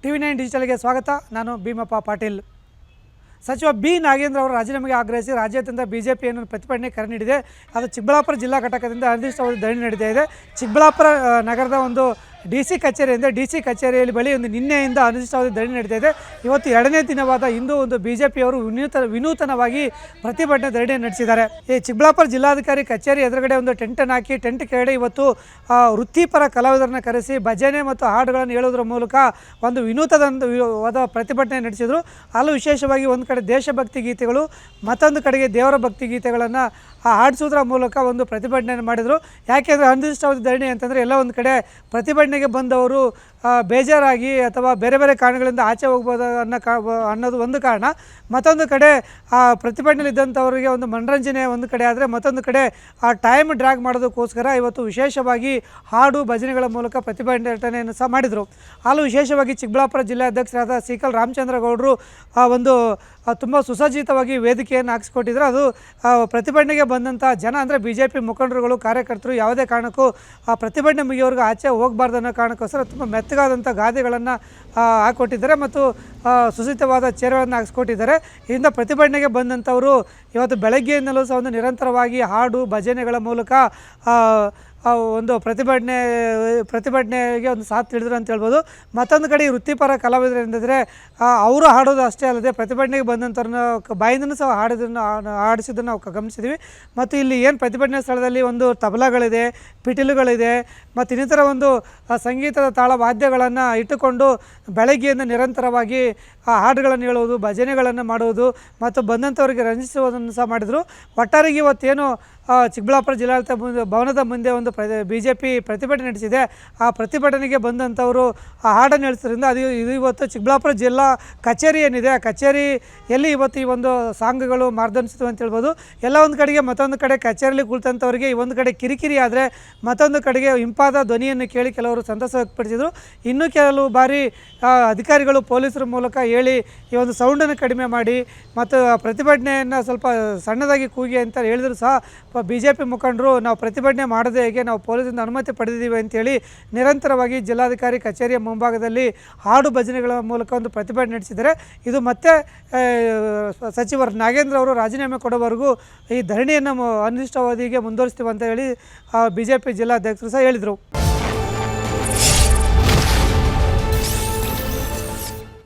TV9 ಡಿಜಿಟಲ್ಗೆ ಸ್ವಾಗತ. ನಾನು ಭೀಮಪ್ಪ ಪಾಟೀಲ್. ಸಚಿವ ಬಿ ನಾಗೇಂದ್ರ ಅವರು ರಾಜೀನಾಮೆಗೆ ಆಗ್ರಹಿಸಿ ರಾಜ್ಯಾದ್ಯಂತ ಬಿಜೆಪಿಯನ್ನು ಪ್ರತಿಭಟನೆ ಕರೆ ನೀಡಿದೆ. ಅದು ಚಿಕ್ಕಬಳ್ಳಾಪುರ ಜಿಲ್ಲಾ ಘಟಕದಿಂದ ಅನಿರ್ದಿಷ್ಟಾವಧಿ ಧರಣಿ ನಡೀತಾ ಇದೆ. ಚಿಕ್ಕಬಳ್ಳಾಪುರ ನಗರದ ಒಂದು DC ಕಚೇರಿಯಿಂದ DC ಕಚೇರಿಯಲ್ಲಿ ಬಳಿ ಒಂದು ನಿನ್ನೆಯಿಂದ ಅನಿರ್ದಿಷ್ಟಾವಧಿ ಧರಣಿ ನಡೀತಾ ಇದೆ. ಇವತ್ತು ಎರಡನೇ ದಿನವಾದ ಇಂದು ಒಂದು ಬಿಜೆಪಿಯವರು ವಿನೂತನವಾಗಿ ಪ್ರತಿಭಟನೆ ಧರಣಿ ನಡೆಸಿದ್ದಾರೆ. ಈ ಚಿಕ್ಕಬಳ್ಳಾಪುರ ಜಿಲ್ಲಾಧಿಕಾರಿ ಕಚೇರಿ ಎದುರುಗಡೆ ಒಂದು ಟೆಂಟನ್ನು ಹಾಕಿ ಟೆಂಟ್ ಕೆಳಗಡೆ ಇವತ್ತು ವೃತ್ತಿಪರ ಕಲಾವಿದರನ್ನು ಕರೆಸಿ ಭಜನೆ ಮತ್ತು ಹಾಡುಗಳನ್ನು ಹೇಳೋದ್ರ ಮೂಲಕ ಒಂದು ವಿನೂತನವಾದ ಪ್ರತಿಭಟನೆ ನಡೆಸಿದರು. ಅಲ್ಲೂ ವಿಶೇಷವಾಗಿ ಒಂದು ಕಡೆ ದೇಶಭಕ್ತಿ ಗೀತೆಗಳು, ಮತ್ತೊಂದು ಕಡೆಗೆ ದೇವರ ಭಕ್ತಿ ಗೀತೆಗಳನ್ನು ಹಾಡಿಸೋದ್ರ ಮೂಲಕ ಒಂದು ಪ್ರತಿಭಟನೆಯನ್ನು ಮಾಡಿದರು. ಯಾಕೆಂದರೆ ಅನಿರ್ದಿಷ್ಟಾವಧಿ ಧರಣಿ ಅಂತಂದರೆ ಎಲ್ಲ ಒಂದು ಕಡೆ ಪ್ರತಿಭಟನೆಗೆ ಬಂದವರು ಬೇಜಾರಾಗಿ ಅಥವಾ ಬೇರೆ ಬೇರೆ ಕಾರಣಗಳಿಂದ ಆಚೆ ಹೋಗ್ಬೋದು ಅನ್ನೋದು ಒಂದು ಕಾರಣ. ಮತ್ತೊಂದು ಕಡೆ ಆ ಪ್ರತಿಭಟನೆಯಲ್ಲಿದ್ದಂಥವರಿಗೆ ಒಂದು ಮನರಂಜನೆ ಒಂದು ಕಡೆ ಆದರೆ, ಮತ್ತೊಂದು ಕಡೆ ಆ ಟೈಮ್ ಡ್ರ್ಯಾಗ್ ಮಾಡೋದಕ್ಕೋಸ್ಕರ ಇವತ್ತು ವಿಶೇಷವಾಗಿ ಹಾಡು ಭಜನೆಗಳ ಮೂಲಕ ಪ್ರತಿಭಟನೆಯನ್ನು ಸಹ ಮಾಡಿದರು. ಅಲ್ಲೂ ವಿಶೇಷವಾಗಿ ಚಿಕ್ಕಬಳ್ಳಾಪುರ ಜಿಲ್ಲಾ ಅಧ್ಯಕ್ಷರಾದ ಸಿಕಲ್ ರಾಮಚಂದ್ರ ಗೌಡರು ಒಂದು ತುಂಬ ಸುಸಜ್ಜಿತವಾಗಿ ವೇದಿಕೆಯನ್ನು ಹಾಕಿಸ್ಕೊಟ್ಟಿದ್ರು. ಅದು ಪ್ರತಿಭಟನೆಗೆ ಬಂದಂಥ ಜನ ಅಂದರೆ BJP ಮುಖಂಡರುಗಳು, ಕಾರ್ಯಕರ್ತರು ಯಾವುದೇ ಕಾರಣಕ್ಕೂ ಆ ಪ್ರತಿಭಟನೆ ಮುಗಿಯೋರ್ಗೆ ಆಚೆ ಹೋಗಬಾರ್ದು ಅನ್ನೋ ಕಾರಣಕ್ಕೋಸ್ಕರ ತುಂಬ ಮೆತ್ತಗಾದಂಥ ಗಾದೆಗಳನ್ನು ಹಾಕ್ಕೊಟ್ಟಿದ್ದಾರೆ ಮತ್ತು ಸುಸಜ್ಜಿತವಾದ ಚೇರುಗಳನ್ನು ಹಾಕಿಸ್ಕೊಟ್ಟಿದ್ದಾರೆ. ಇದರಿಂದ ಪ್ರತಿಭಟನೆಗೆ ಬಂದಂಥವರು ಇವತ್ತು ಬೆಳಗ್ಗೆಯಿಂದಲೂ ಸಹ ಒಂದು ನಿರಂತರವಾಗಿ ಹಾಡು ಭಜನೆಗಳ ಮೂಲಕ ಒಂದು ಪ್ರತಿಭಟನೆಗೆ ಒಂದು ಸಾಥ್ ತಿಳಿದ್ರು ಅಂತ ಹೇಳ್ಬೋದು. ಮತ್ತೊಂದು ಕಡೆ ವೃತ್ತಿಪರ ಕಲಾವಿದರು ಎಂದರೆ ಅವರು ಹಾಡೋದು ಅಷ್ಟೇ ಅಲ್ಲದೆ ಪ್ರತಿಭಟನೆಗೆ ಬಂದಂಥವ್ರನ್ನ ಬಾಯಿಂದನೂ ಸಹ ಹಾಡಿಸಿದ್ದನ್ನು ನಾವು ಗಮನಿಸಿದ್ವಿ. ಮತ್ತು ಇಲ್ಲಿ ಏನು ಪ್ರತಿಭಟನೆ ಸ್ಥಳದಲ್ಲಿ ಒಂದು ತಬಲಗಳಿದೆ, ಪಿಟೀಲುಗಳಿದೆ ಮತ್ತು ಇನ್ನಿತರ ಒಂದು ಸಂಗೀತದ ತಾಳ ವಾದ್ಯಗಳನ್ನು ಇಟ್ಟುಕೊಂಡು ಬೆಳಗ್ಗೆಯಿಂದ ನಿರಂತರವಾಗಿ ಹಾಡುಗಳನ್ನು ಹೇಳುವುದು, ಭಜನೆಗಳನ್ನು ಮಾಡುವುದು ಮತ್ತು ಬಂದಂಥವರಿಗೆ ರಂಜಿಸುವುದನ್ನು ಸಹ ಮಾಡಿದರು. ಒಟ್ಟಾರೆಗೆ ಇವತ್ತೇನು ಚಿಕ್ಕಬಳ್ಳಾಪುರ ಜಿಲ್ಲಾಡಳಿತ ಭವನದ ಮುಂದೆ ಒಂದು BJP ಪ್ರತಿಭಟನೆ ನಡೆಸಿದೆ. ಆ ಪ್ರತಿಭಟನೆಗೆ ಬಂದಂಥವರು ಆ ಹಾಡನ್ನು ಹೇಳಿಸೋದ್ರಿಂದ ಇದು ಇವತ್ತು ಚಿಕ್ಕಬಳ್ಳಾಪುರ ಜಿಲ್ಲಾ ಕಚೇರಿ ಏನಿದೆ, ಆ ಕಚೇರಿಯಲ್ಲಿ ಇವತ್ತು ಈ ಒಂದು ಸಾಂಗ್ಗಳು ಮಾರ್ದನಿಸಿತು ಅಂತ ಹೇಳ್ಬೋದು. ಎಲ್ಲ ಒಂದು ಕಡೆಗೆ ಮತ್ತೊಂದು ಕಡೆ ಕಚೇರಿಯಲ್ಲಿ ಕುಳಿತಂಥವರಿಗೆ ಈ ಒಂದು ಕಡೆ ಕಿರಿಕಿರಿ ಆದರೆ, ಮತ್ತೊಂದು ಕಡೆಗೆ ಇಂಪಾದ ಧ್ವನಿಯನ್ನು ಕೇಳಿ ಕೆಲವರು ಸಂತಸ ವ್ಯಕ್ತಪಡಿಸಿದರು. ಇನ್ನೂ ಕೆಲವು ಬಾರಿ ಅಧಿಕಾರಿಗಳು ಪೊಲೀಸರ ಮೂಲಕ ಹೇಳಿ ಈ ಒಂದು ಸೌಂಡನ್ನು ಕಡಿಮೆ ಮಾಡಿ ಮತ್ತು ಪ್ರತಿಭಟನೆಯನ್ನು ಸ್ವಲ್ಪ ಸಣ್ಣದಾಗಿ ಕೂಗಿ ಅಂತ ಹೇಳಿದ್ರು ಸಹ BJP ಮುಖಂಡರು ನಾವು ಪ್ರತಿಭಟನೆ ಮಾಡದೆ ಹೇಗೆ, ನಾವು ಪೊಲೀಸರಿಂದ ಅನುಮತಿ ಪಡೆದಿದ್ದೀವಿ ಅಂತೇಳಿ ನಿರಂತರವಾಗಿ ಜಿಲ್ಲಾಧಿಕಾರಿ ಕಚೇರಿಯ ಮುಂಭಾಗದಲ್ಲಿ ಹಾಡು ಭಜನೆಗಳ ಮೂಲಕ ಒಂದು ಪ್ರತಿಭಟನೆ ನಡೆಸಿದ್ದಾರೆ. ಇದು ಮತ್ತೆ ಸಚಿವರು ನಾಗೇಂದ್ರ ಅವರು ರಾಜೀನಾಮೆ ಕೊಡೋವರೆಗೂ ಈ ಧರಣಿಯನ್ನು ಅನಿರ್ದಿಷ್ಟಾವಧಿಗೆ ಮುಂದುವರಿಸ್ತೀವಿ ಅಂತ ಹೇಳಿ BJP ಜಿಲ್ಲಾಧ್ಯಕ್ಷರು ಸಹ ಹೇಳಿದರು.